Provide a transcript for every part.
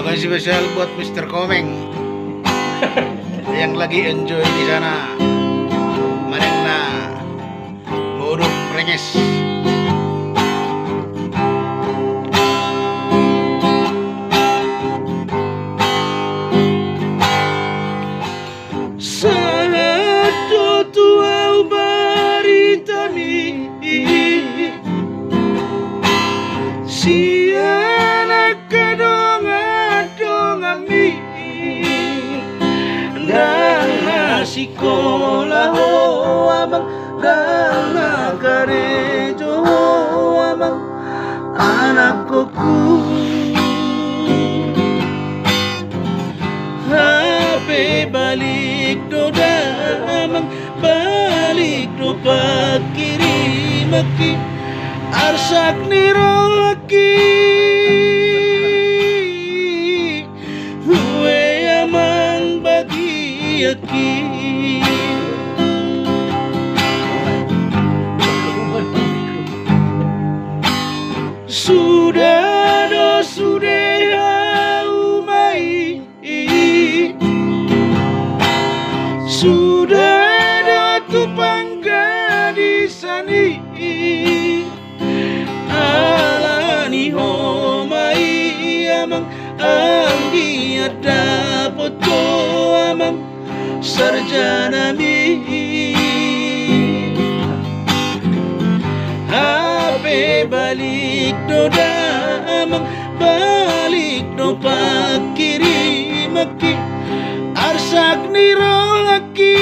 kasih spesial buat Mr. Komeng yang lagi enjoy di sana. Manengna muruk renges. Satu tua baritami si anak kadonga-dongami dan sekolah amang dan karejo amang anakku HP balik do damang balik do pakiri maki arsak nirolaki huwe amang bagi aki sudah do sudah umai sudah ada tupang gadisani alani homai amang anggi ada foto amang sarjana mi HP balik do damang balik do pakiri maki arsak nirolaki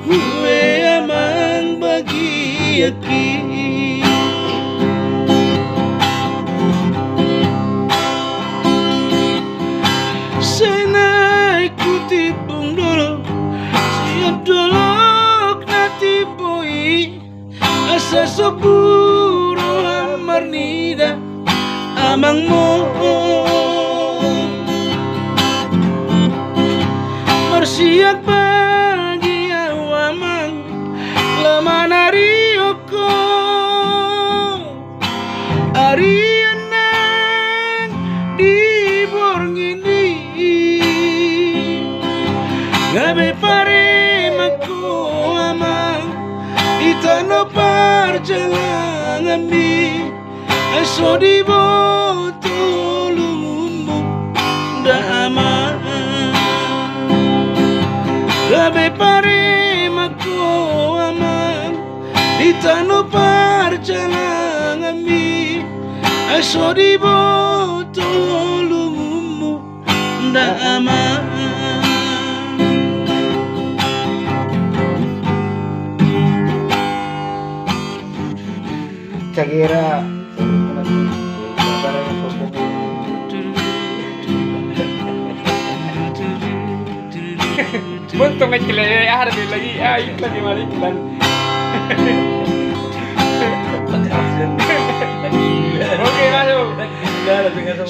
huwe amang bagi aki senai kutipung dulu siap dolok nati boi asa soburo amar nida amang mo siap bagi awamang lamana rioko arianang di borngini gabe pare mako amang itano parjalangan mi aso di botolumumbu damang gabe pare mako amang ditano parjalangan mi aso di botolumumbu nda amang Cakira Untung aja ada lagi, iklan di mana iklan. Oke, masuk.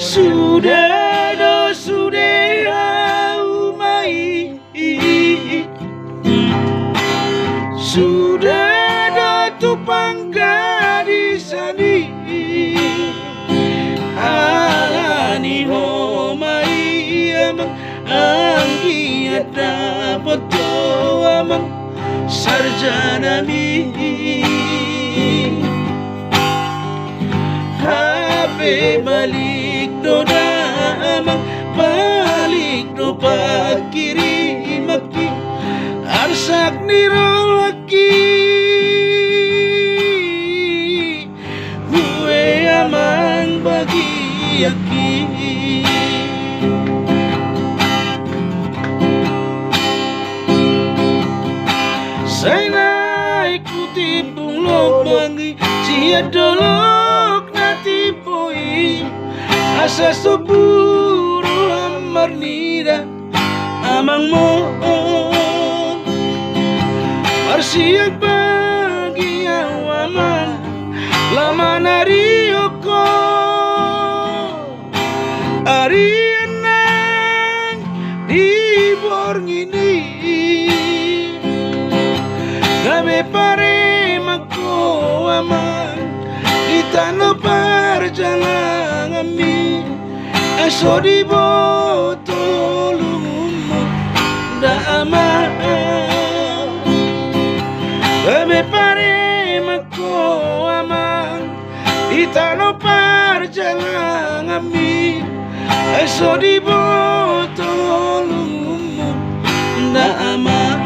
Sudah do sudah umai sudah do tupang gadisani alani homai amang anggi ada foto amang sarjana mi HP balik do damang balik do pakiri maki arsak nirolaki huwe amang bagi aki saya ikuti bunglok bangi sia dolok nati poi asa soburu amar nida amang mo arsiak bagi awaman lama narioko arianang di borngini gabe pare mako amang itano par perjalanan mi eso di botolungmu ndak aman Bebe pare mako aman itano perjalanan mi eso di botolungmu ndak aman